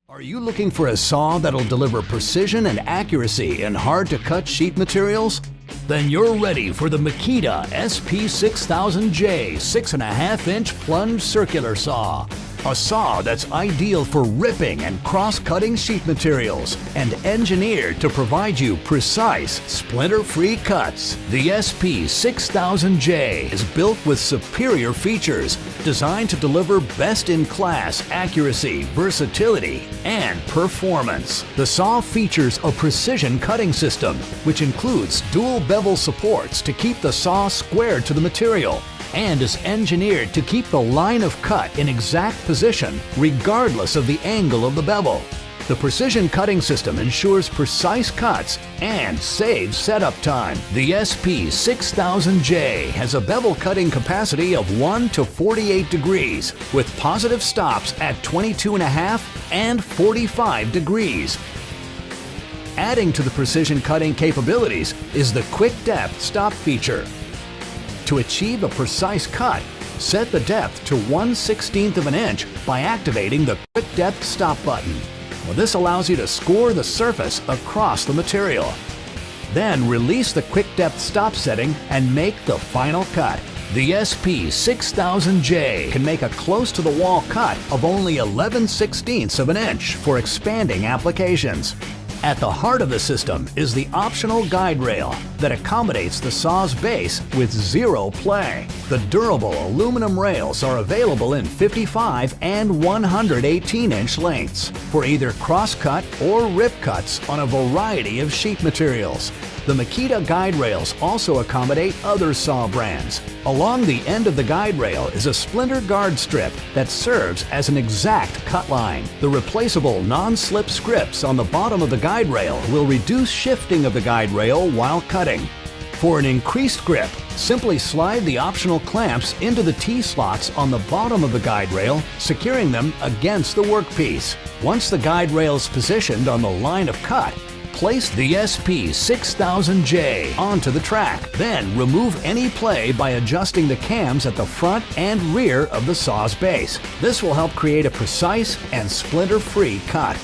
Are you looking for a saw that'll deliver precision and accuracy in hard-to-cut sheet materials? Then you're ready for the Makita SP6000J 6.5-inch plunge circular saw. A saw that's ideal for ripping and cross-cutting sheet materials and engineered to provide you precise, splinter-free cuts. The SP6000J is built with superior features designed to deliver best-in-class accuracy, versatility, and performance. The saw features a precision cutting system, which includes dual bevel supports to keep the saw squared to the material, and is engineered to keep the line of cut in exact position regardless of the angle of the bevel. The precision cutting system ensures precise cuts and saves setup time. The SP6000J has a bevel cutting capacity of 1 to 48 degrees with positive stops at 22.5 and 45 degrees. Adding to the precision cutting capabilities is the quick depth stop feature. To achieve a precise cut, set the depth to 1/16 of an inch by activating the Quick Depth Stop button. Well, this allows you to score the surface across the material. Then release the Quick Depth Stop setting and make the final cut. The SP6000J can make a close-to-the-wall cut of only 11/16 of an inch for expanding applications. At the heart of the system is the optional guide rail that accommodates the saw's base with zero play. The durable aluminum rails are available in 55 and 118-inch lengths for either cross-cut or rip cuts on a variety of sheet materials. The Makita guide rails also accommodate other saw brands. Along the end of the guide rail is a splinter guard strip that serves as an exact cut line. The replaceable non-slip scripts on the bottom of the guide rail will reduce shifting of the guide rail while cutting. For an increased grip, simply slide the optional clamps into the T-slots on the bottom of the guide rail, securing them against the workpiece. Once the guide rail is positioned on the line of cut, place the SP6000J onto the track. Then remove any play by adjusting the cams at the front and rear of the saw's base. This will help create a precise and splinter-free cut.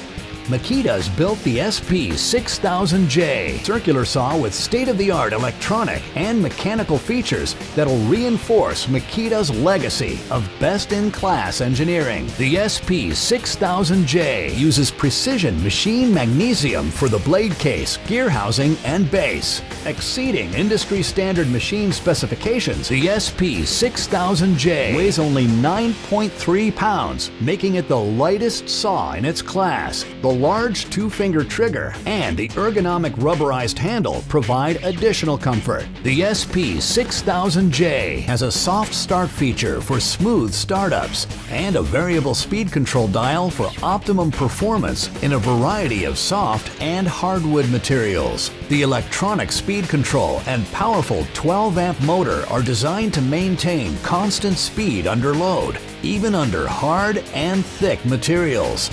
Makita's built the SP6000J circular saw with state-of-the-art electronic and mechanical features that'll reinforce Makita's legacy of best-in-class engineering. The SP6000J uses precision machine magnesium for the blade case, gear housing, and base. Exceeding industry-standard machine specifications, the SP6000J weighs only 9.3 pounds, making it the lightest saw in its class. The large two-finger trigger and the ergonomic rubberized handle provide additional comfort. The SP6000J has a soft start feature for smooth startups and a variable speed control dial for optimum performance in a variety of soft and hardwood materials. The electronic speed control and powerful 12-amp motor are designed to maintain constant speed under load, even under hard and thick materials,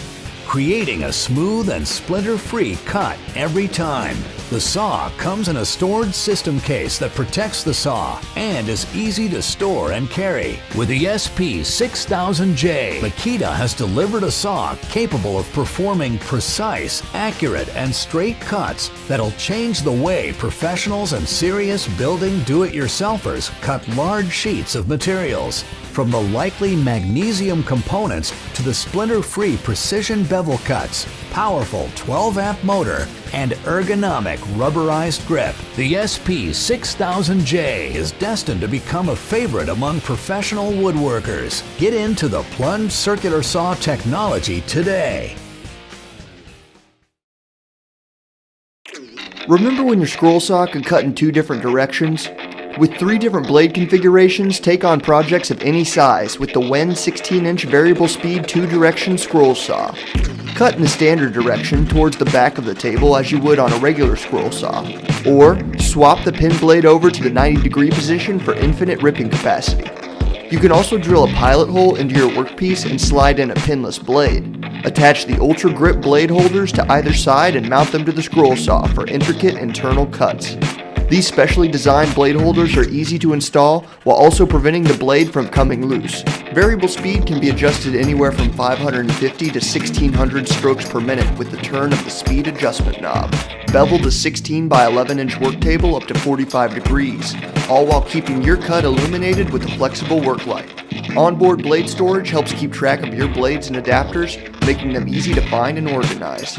creating a smooth and splinter-free cut every time. The saw comes in a stored system case that protects the saw and is easy to store and carry. With the SP6000J, Makita has delivered a saw capable of performing precise, accurate, and straight cuts that'll change the way professionals and serious building do-it-yourselfers cut large sheets of materials. From the likely magnesium components to the splinter-free precision bevel cuts, powerful 12-amp motor, and ergonomic rubberized grip, the SP6000J is destined to become a favorite among professional woodworkers. Get into the plunge circular saw technology today. Remember when your scroll saw could cut in 2 different directions? With 3 different blade configurations, take on projects of any size with the Wen 16-inch variable speed 2-direction scroll saw. Cut in the standard direction towards the back of the table as you would on a regular scroll saw, or swap the pin blade over to the 90-degree position for infinite ripping capacity. You can also drill a pilot hole into your workpiece and slide in a pinless blade. Attach the Ultra Grip blade holders to either side and mount them to the scroll saw for intricate internal cuts. These specially designed blade holders are easy to install while also preventing the blade from coming loose. Variable speed can be adjusted anywhere from 550 to 1600 strokes per minute with the turn of the speed adjustment knob. Beveled to 16 by 11 inch work table up to 45 degrees, all while keeping your cut illuminated with a flexible work light. Onboard blade storage helps keep track of your blades and adapters, making them easy to find and organize.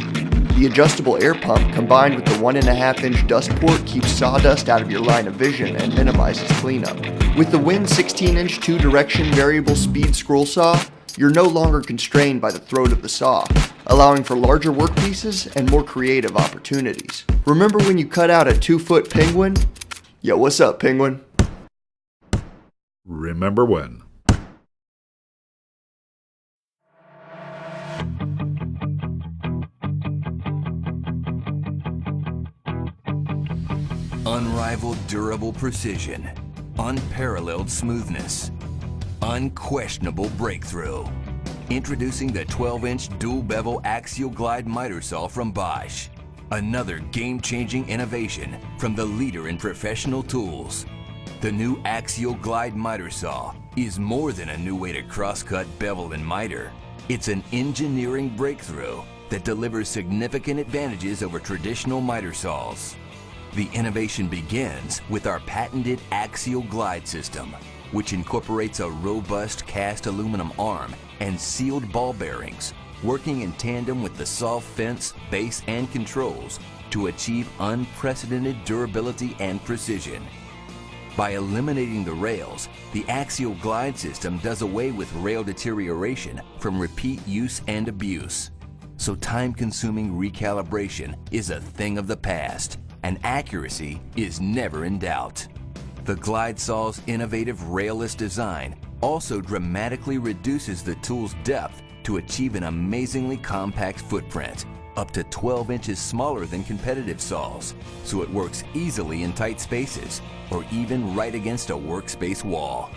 The adjustable air pump combined with the 1.5 inch dust port keeps sawdust out of your line of vision and minimizes cleanup. With the Win 16 inch 2-direction variable speed scroll saw, you're no longer constrained by the throat of the saw, allowing for larger workpieces and more creative opportunities. Remember when you cut out a 2-foot penguin? Yo, what's up, penguin? Remember when? Unrivaled durable precision, unparalleled smoothness, unquestionable breakthrough. Introducing the 12-inch dual bevel axial glide miter saw from Bosch. Another game-changing innovation from the leader in professional tools. The new axial glide miter saw is more than a new way to crosscut, bevel, and miter. It's an engineering breakthrough that delivers significant advantages over traditional miter saws. The innovation begins with our patented axial glide system, which incorporates a robust cast aluminum arm and sealed ball bearings, working in tandem with the saw fence, base, and controls to achieve unprecedented durability and precision. By eliminating the rails, the axial glide system does away with rail deterioration from repeat use and abuse. So time-consuming recalibration is a thing of the past, and accuracy is never in doubt. The glide saw's innovative railless design also dramatically reduces the tool's depth to achieve an amazingly compact footprint, up to 12 inches smaller than competitive saws, so it works easily in tight spaces or even right against a workspace wall.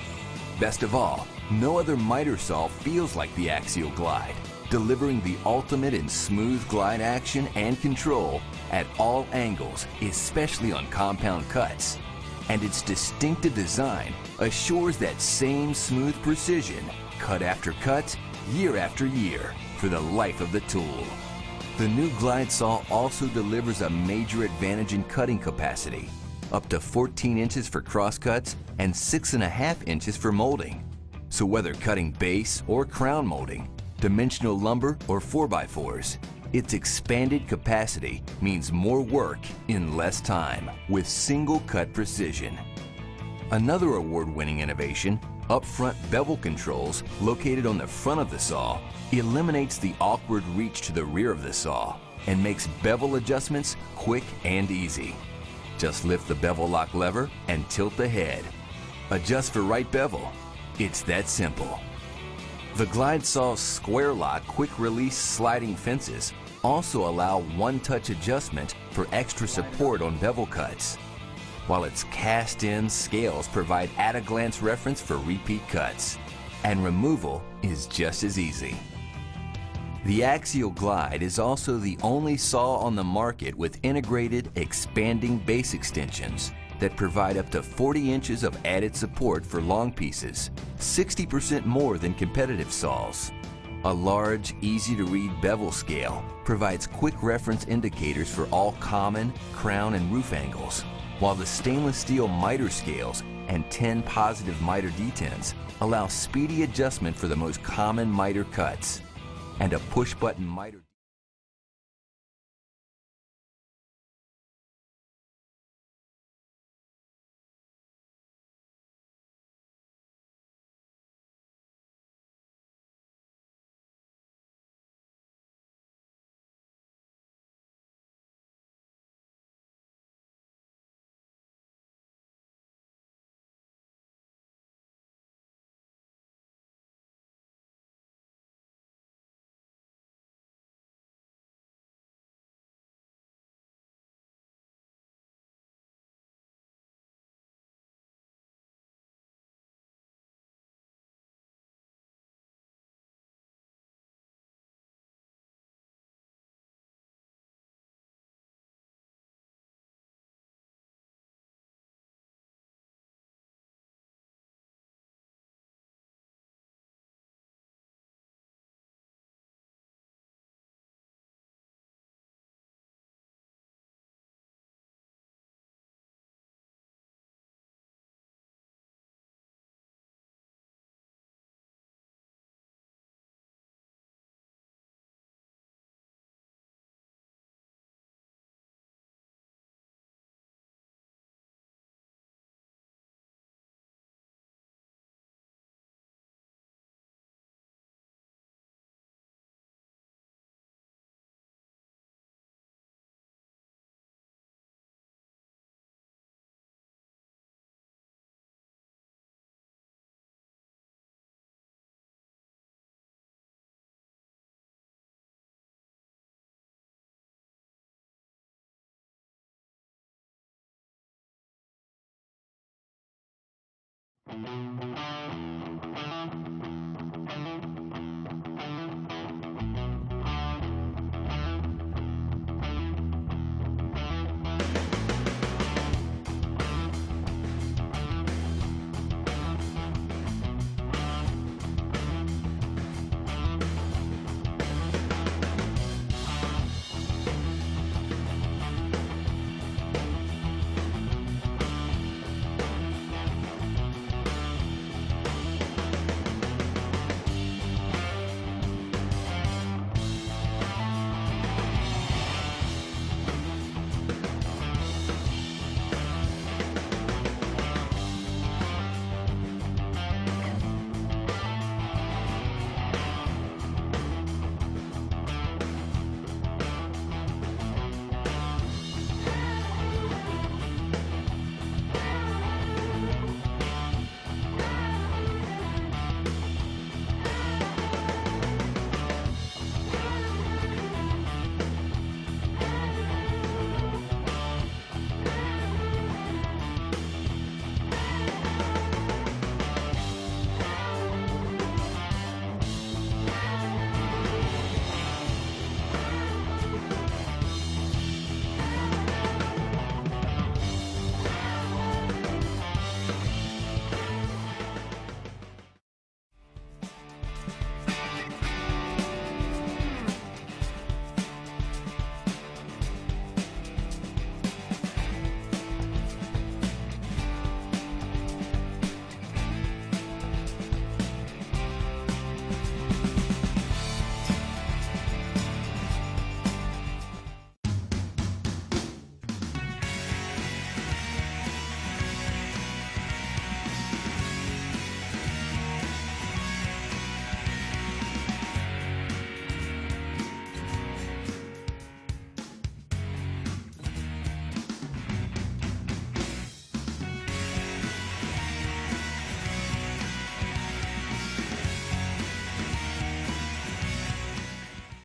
Best of all, no other miter saw feels like the axial glide, delivering the ultimate in smooth glide action and control at all angles, especially on compound cuts. And its distinctive design assures that same smooth precision, cut after cut, year after year, for the life of the tool. The new glide saw also delivers a major advantage in cutting capacity, up to 14 inches for crosscuts and 6.5 inches for molding. So whether cutting base or crown molding, dimensional lumber or 4x4s, its expanded capacity means more work in less time with single cut precision. Another award-winning innovation, upfront bevel controls located on the front of the saw, eliminates the awkward reach to the rear of the saw and makes bevel adjustments quick and easy. Just lift the bevel lock lever and tilt the head. Adjust for right bevel. It's that simple. The glide saw's square lock quick release sliding fences also allow one-touch adjustment for extra support on bevel cuts, while its cast-in scales provide at-a-glance reference for repeat cuts, and removal is just as easy. The Axial Glide is also the only saw on the market with integrated expanding base extensions that provide up to 40 inches of added support for long pieces, 60% more than competitive saws. A large, easy-to-read bevel scale provides quick reference indicators for all common, crown, and roof angles, while the stainless steel miter scales and 10 positive miter detents allow speedy adjustment for the most common miter cuts, and a push-button miter you.